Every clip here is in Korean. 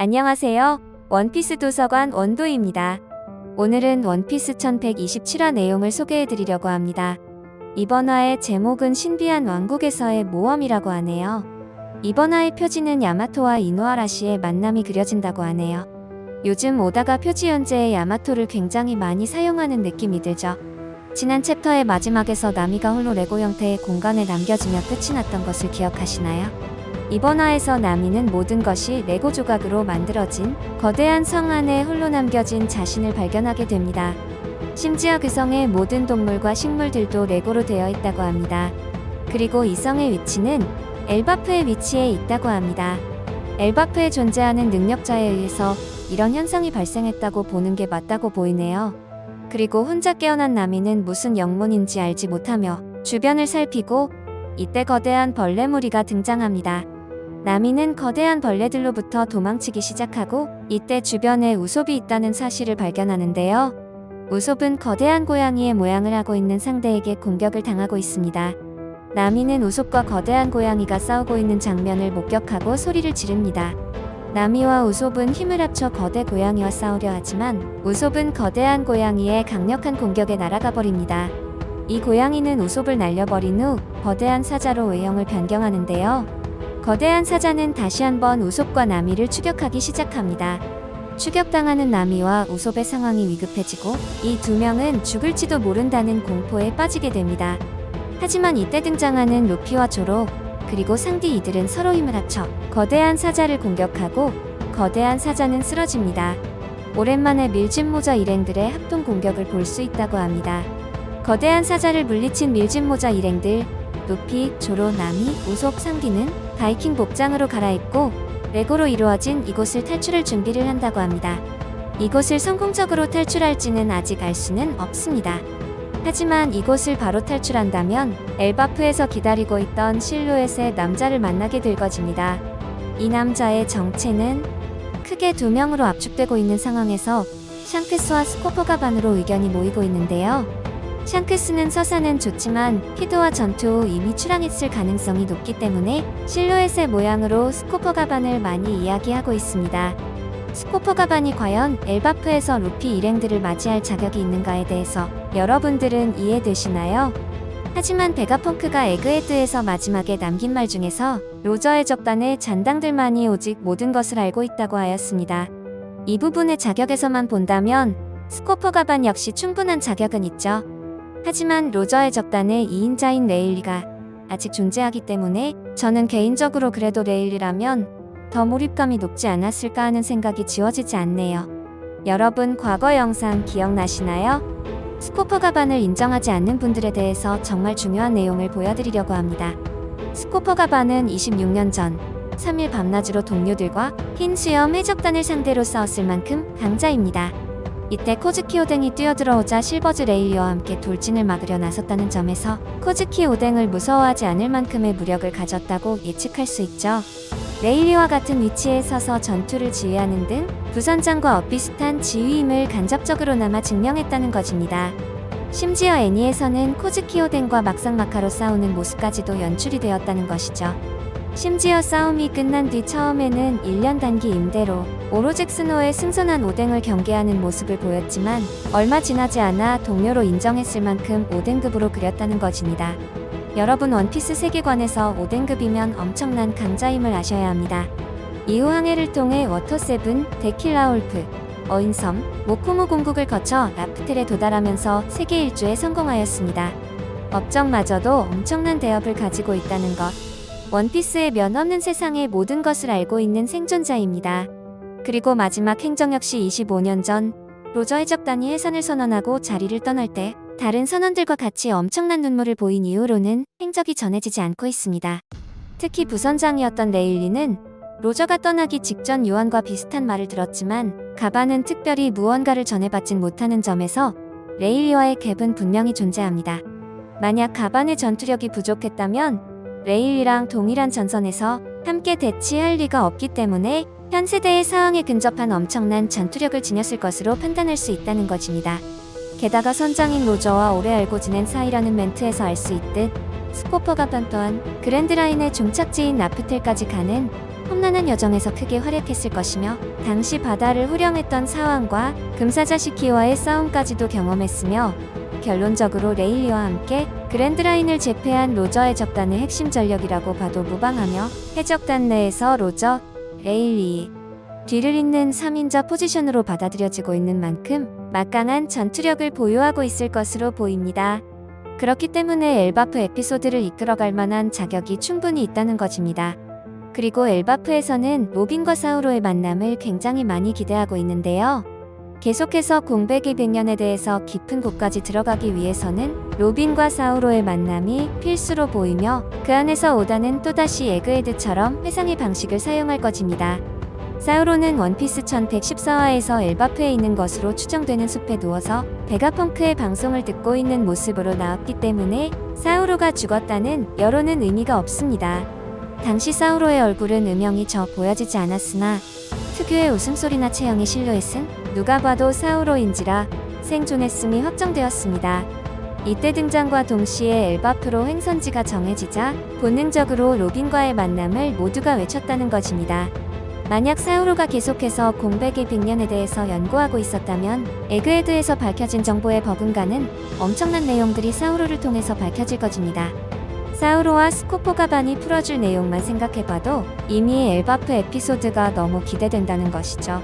안녕하세요. 원피스 도서관 원도입니다. 오늘은 원피스 1127화 내용을 소개해드리려고 합니다. 이번 화의 제목은 신비한 왕국에서의 모험이라고 하네요. 이번 화의 표지는 야마토와 이누아라시의 만남이 그려진다고 하네요. 요즘 오다가 표지 현재의 야마토를 굉장히 많이 사용하는 느낌이 들죠. 지난 챕터의 마지막에서 나미가 홀로 레고 형태의 공간에 남겨지며 끝이 났던 것을 기억하시나요? 이번 화에서 나미는 모든 것이 레고 조각으로 만들어진 거대한 성 안에 홀로 남겨진 자신을 발견하게 됩니다. 심지어 그 성의 모든 동물과 식물들도 레고로 되어 있다고 합니다. 그리고 이 성의 위치는 엘바프의 위치에 있다고 합니다. 엘바프에 존재하는 능력자에 의해서 이런 현상이 발생했다고 보는 게 맞다고 보이네요. 그리고 혼자 깨어난 나미는 무슨 영문인지 알지 못하며 주변을 살피고 이때 거대한 벌레 무리가 등장합니다. 나미는 거대한 벌레들로부터 도망치기 시작하고 이때 주변에 우솝이 있다는 사실을 발견하는데요. 우솝은 거대한 고양이의 모양을 하고 있는 상대에게 공격을 당하고 있습니다. 나미는 우솝과 거대한 고양이가 싸우고 있는 장면을 목격하고 소리를 지릅니다. 나미와 우솝은 힘을 합쳐 거대 고양이와 싸우려 하지만 우솝은 거대한 고양이의 강력한 공격에 날아가 버립니다. 이 고양이는 우솝을 날려버린 후 거대한 사자로 외형을 변경하는데요. 거대한 사자는 다시 한번 우솝과 나미를 추격하기 시작합니다. 추격당하는 나미와 우솝의 상황이 위급해지고 이 두 명은 죽을지도 모른다는 공포에 빠지게 됩니다. 하지만 이때 등장하는 루피와 조로 그리고 상디 이들은 서로 힘을 합쳐 거대한 사자를 공격하고 거대한 사자는 쓰러집니다. 오랜만에 밀짚모자 일행들의 합동 공격을 볼 수 있다고 합니다. 거대한 사자를 물리친 밀짚모자 일행들 루피, 조로, 나미, 우솝, 상디는 바이킹 복장으로 갈아입고 레고로 이루어진 이곳을 탈출할 준비를 한다고 합니다. 이곳을 성공적으로 탈출할지는 아직 알 수는 없습니다. 하지만 이곳을 바로 탈출한다면 엘바프에서 기다리고 있던 실루엣의 남자를 만나게 될 것입니다. 이 남자의 정체는 크게 두 명으로 압축되고 있는 상황에서 샹크스와 스코포가반으로 의견이 모이고 있는데요. 샹크스는 서사는 좋지만 피드와 전투 후 이미 출항했을 가능성이 높기 때문에 실루엣의 모양으로 스코포가반을 많이 이야기하고 있습니다. 스코포가반이 과연 엘바프에서 루피 일행들을 맞이할 자격이 있는가에 대해서 여러분들은 이해되시나요? 하지만 베가펑크가 에그헤드에서 마지막에 남긴 말 중에서 로저의 적단의 잔당들만이 오직 모든 것을 알고 있다고 하였습니다. 이 부분의 자격에서만 본다면 스코포가반 역시 충분한 자격은 있죠. 하지만 로저의 적단의 2인자인 레일리가 아직 존재하기 때문에 저는 개인적으로 그래도 레일리라면 더 몰입감이 높지 않았을까 하는 생각이 지워지지 않네요. 여러분 과거 영상 기억나시나요? 스코포가반을 인정하지 않는 분들에 대해서 정말 중요한 내용을 보여드리려고 합니다. 스코포가반은 26년 전 3일 밤낮으로 동료들과 흰 수염 해적단을 상대로 싸웠을 만큼 강자입니다. 이때 코즈키 오뎅이 뛰어들어오자 실버즈 레일리와 함께 돌진을 막으려 나섰다는 점에서 코즈키 오뎅을 무서워하지 않을 만큼의 무력을 가졌다고 예측할 수 있죠. 레일리와 같은 위치에 서서 전투를 지휘하는 등 부선장과 엇비슷한 지휘임을 간접적으로나마 증명했다는 것입니다. 심지어 애니에서는 코즈키 오뎅과 막상막하로 싸우는 모습까지도 연출이 되었다는 것이죠. 심지어 싸움이 끝난 뒤 처음에는 1년 단기 임대로 오로직 스노의 승선한 오뎅을 경계하는 모습을 보였지만 얼마 지나지 않아 동료로 인정했을 만큼 오뎅급으로 그렸다는 것입니다. 여러분 원피스 세계관에서 오뎅급이면 엄청난 강자임을 아셔야 합니다. 이후 항해를 통해 워터세븐, 데킬라울프, 어인섬, 모코모 공국을 거쳐 라프텔에 도달하면서 세계 일주에 성공하였습니다. 업적마저도 엄청난 대업을 가지고 있다는 것. 원피스의 면 없는 세상의 모든 것을 알고 있는 생존자입니다. 그리고 마지막 행적 역시 25년 전 로저의 적단이 해산을 선언하고 자리를 떠날 때 다른 선원들과 같이 엄청난 눈물을 보인 이후로는 행적이 전해지지 않고 있습니다. 특히 부선장이었던 레일리는 로저가 떠나기 직전 요한과 비슷한 말을 들었지만 가반은 특별히 무언가를 전해받진 못하는 점에서 레일리와의 갭은 분명히 존재합니다. 만약 가반의 전투력이 부족했다면 레일리랑 동일한 전선에서 함께 대치할 리가 없기 때문에 현 세대의 상황에 근접한 엄청난 전투력을 지녔을 것으로 판단할 수 있다는 것입니다. 게다가 선장인 로저와 오래 알고 지낸 사이라는 멘트에서 알 수 있듯 스코포가반 또한 그랜드라인의 종착지인 라프텔까지 가는 험난한 여정에서 크게 활약했을 것이며 당시 바다를 호령했던 사왕과 금사자 시키와의 싸움까지도 경험했으며 결론적으로 레일리와 함께 그랜드라인을 제패한 로저 해적단의 핵심 전력이라고 봐도 무방하며 해적단 내에서 로저, 레일리 뒤를 잇는 3인자 포지션으로 받아들여지고 있는 만큼 막강한 전투력을 보유하고 있을 것으로 보입니다. 그렇기 때문에 엘바프 에피소드를 이끌어갈 만한 자격이 충분히 있다는 것입니다. 그리고 엘바프에서는 로빈과 사우로의 만남을 굉장히 많이 기대하고 있는데요. 계속해서 공백의 100년에 대해서 깊은 곳까지 들어가기 위해서는 로빈과 사우로의 만남이 필수로 보이며 그 안에서 오다는 또다시 에그헤드처럼 회상의 방식을 사용할 것입니다. 사우로는 원피스 1114화에서 엘바프에 있는 것으로 추정되는 숲에 누워서 베가펑크의 방송을 듣고 있는 모습으로 나왔기 때문에 사우로가 죽었다는 여론은 의미가 없습니다. 당시 사우로의 얼굴은 음영이 보여지지 않았으나 특유의 웃음소리나 체형의 실루엣은 누가 봐도 사우로인지라 생존했음이 확정되었습니다. 이때 등장과 동시에 엘바프로 행선지가 정해지자 본능적으로 로빈과의 만남을 모두가 외쳤다는 것입니다. 만약 사우로가 계속해서 공백의 100년에 대해서 연구하고 있었다면 에그헤드에서 밝혀진 정보의 버금가는 엄청난 내용들이 사우로를 통해서 밝혀질 것입니다. 사우로와 스코포가반이 풀어줄 내용만 생각해봐도 이미 엘바프 에피소드가 너무 기대된다는 것이죠.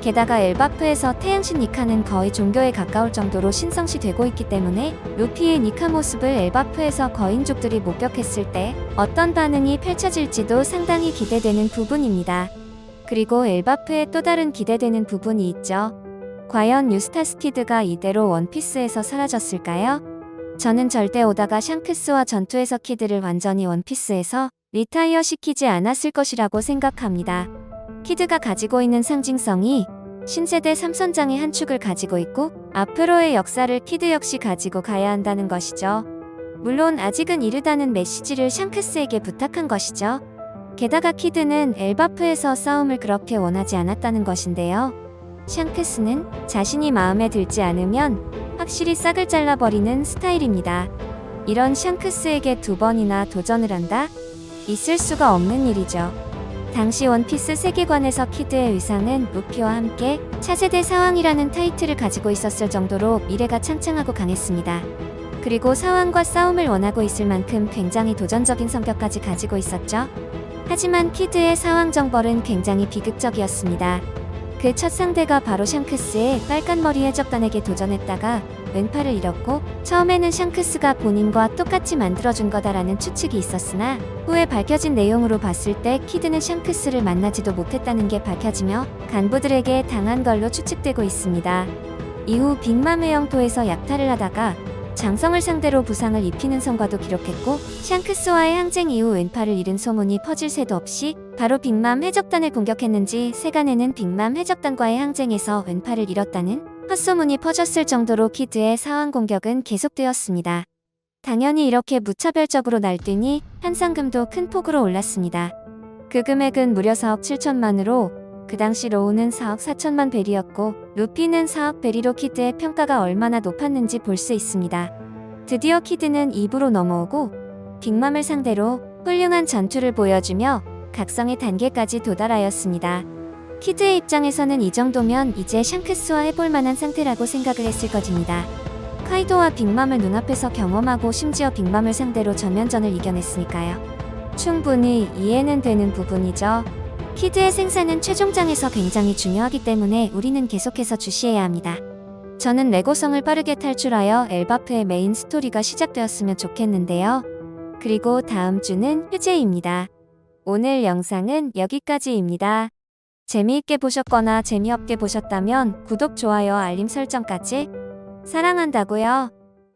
게다가 엘바프에서 태양신 니카는 거의 종교에 가까울 정도로 신성시되고 있기 때문에 루피의 니카 모습을 엘바프에서 거인족들이 목격했을 때 어떤 반응이 펼쳐질지도 상당히 기대되는 부분입니다. 그리고 엘바프에 또 다른 기대되는 부분이 있죠. 과연 유스타스 키드가 이대로 원피스에서 사라졌을까요? 저는 절대 오다가 샹크스와 전투에서 키드를 완전히 원피스에서 리타이어 시키지 않았을 것이라고 생각합니다. 키드가 가지고 있는 상징성이 신세대 3선장의 한 축을 가지고 있고 앞으로의 역사를 키드 역시 가지고 가야 한다는 것이죠. 물론 아직은 이르다는 메시지를 샹크스에게 부탁한 것이죠. 게다가 키드는 엘바프에서 싸움을 그렇게 원하지 않았다는 것인데요. 샹크스는 자신이 마음에 들지 않으면 확실히 싹을 잘라버리는 스타일입니다. 이런 샹크스에게 2번이나 도전을 한다? 있을 수가 없는 일이죠. 당시 원피스 세계관에서 키드의 의상은 루피와 함께 차세대 사왕이라는 타이틀을 가지고 있었을 정도로 미래가 창창하고 강했습니다. 그리고 사왕과 싸움을 원하고 있을 만큼 굉장히 도전적인 성격까지 가지고 있었죠. 하지만 키드의 사왕 정벌은 굉장히 비극적이었습니다. 그 첫 상대가 바로 샹크스의 빨간머리 해적단에게 도전했다가 왼팔을 잃었고 처음에는 샹크스가 본인과 똑같이 만들어준 거다라는 추측이 있었으나 후에 밝혀진 내용으로 봤을 때 키드는 샹크스를 만나지도 못했다는 게 밝혀지며 간부들에게 당한 걸로 추측되고 있습니다. 이후 빅맘의 영토에서 약탈을 하다가 장성을 상대로 부상을 입히는 성과도 기록했고 샹크스와의 항쟁 이후 왼팔을 잃은 소문이 퍼질 새도 없이 바로 빅맘 해적단을 공격했는지 세간에는 빅맘 해적단과의 항쟁에서 왼팔을 잃었다는 헛소문이 퍼졌을 정도로 키드의 사왕 공격은 계속되었습니다. 당연히 이렇게 무차별적으로 날뛰니 현상금도 큰 폭으로 올랐습니다. 그 금액은 무려 4억 7천만으로 그 당시 로우는 4억 4천만 벨이었고 루피는 4억 벨이로 키드의 평가가 얼마나 높았는지 볼 수 있습니다. 드디어 키드는 2부로 넘어오고 빅맘을 상대로 훌륭한 전투를 보여주며 각성의 단계까지 도달하였습니다. 키드의 입장에서는 이 정도면 이제 샹크스와 해볼 만한 상태라고 생각을 했을 것입니다. 카이도와 빅맘을 눈앞에서 경험하고 심지어 빅맘을 상대로 전면전을 이겨냈으니까요. 충분히 이해는 되는 부분이죠. 키드의 생사는 최종장에서 굉장히 중요하기 때문에 우리는 계속해서 주시해야 합니다. 저는 레고성을 빠르게 탈출하여 엘바프의 메인 스토리가 시작되었으면 좋겠는데요. 그리고 다음 주는 휴재입니다. 오늘 영상은 여기까지입니다. 재미있게 보셨거나 재미없게 보셨다면 구독, 좋아요, 알림 설정까지 사랑한다고요.